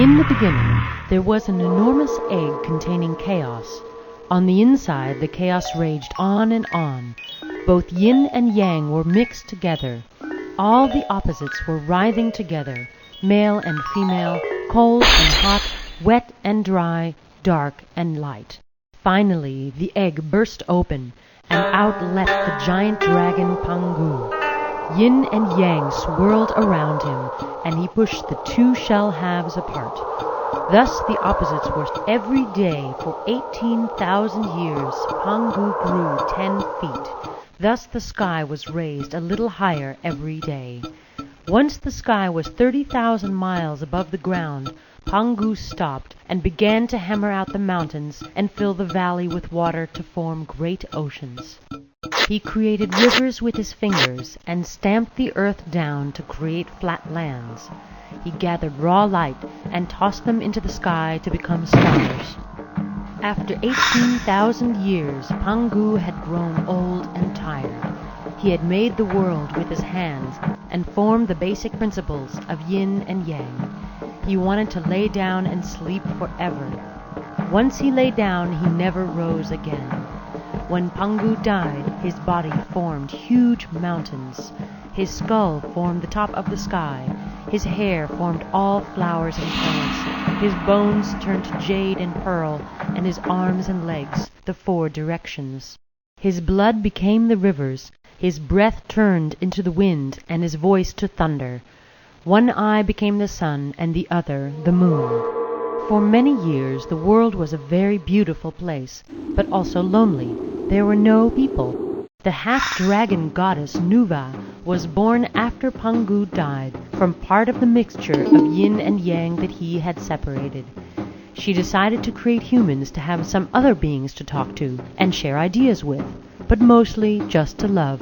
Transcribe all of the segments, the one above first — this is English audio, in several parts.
In the beginning, there was an enormous egg containing chaos. On the inside, the chaos raged on and on. Both yin and yang were mixed together. All the opposites were writhing together, male and female, cold and hot, wet and dry, dark and light. Finally, the egg burst open, and out leapt the giant dragon Pangu. Yin and yang swirled around him, and he pushed the two shell halves apart. Thus the opposites were. Every day for 18,000 years, Pangu grew 10 feet. Thus the sky was raised a little higher every day. Once the sky was 30,000 miles above the ground, Pangu stopped and began to hammer out the mountains and fill the valley with water to form great oceans. He created rivers with his fingers and stamped the earth down to create flat lands. He gathered raw light and tossed them into the sky to become stars. After 18,000 years, Pangu had grown old and tired. He had made the world with his hands and formed the basic principles of yin and yang. He wanted to lay down and sleep forever. Once he lay down, he never rose again. When Pangu died, his body formed huge mountains. His skull formed the top of the sky. His hair formed all flowers and plants. His bones turned to jade and pearl, and his arms and legs the 4 directions. His blood became the rivers. His breath turned into the wind, and his voice to thunder. One eye became the sun, and the other the moon. For many years the world was a very beautiful place, but also lonely. There were no people. The half-dragon goddess Nuva was born after Pangu died from part of the mixture of yin and yang that he had separated. She decided to create humans to have some other beings to talk to and share ideas with, but mostly just to love.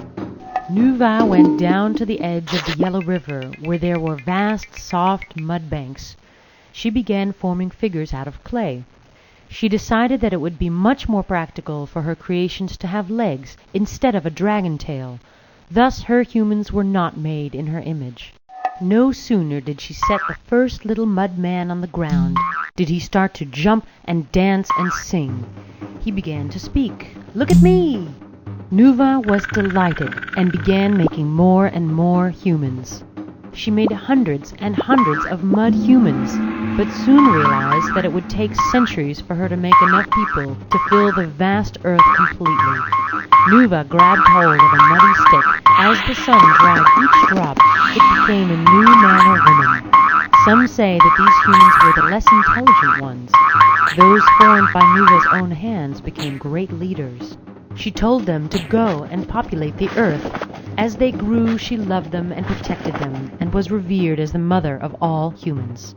Nuva went down to the edge of the Yellow River where there were vast, soft mud banks. She began forming figures out of clay. She decided that it would be much more practical for her creations to have legs instead of a dragon tail. Thus her humans were not made in her image. No sooner did she set the first little mud man on the ground did he start to jump and dance and sing. He began to speak. "Look at me!" Nuva was delighted and began making more and more humans. She made hundreds and hundreds of mud humans, but soon realized that it would take centuries for her to make enough people to fill the vast earth completely. Nuva grabbed hold of a muddy stick. As the sun dried each drop, it became a new man or woman. Some say that these humans were the less intelligent ones. Those formed by Nuva's own hands became great leaders. She told them to go and populate the earth. As they grew, she loved them and protected them, and was revered as the mother of all humans.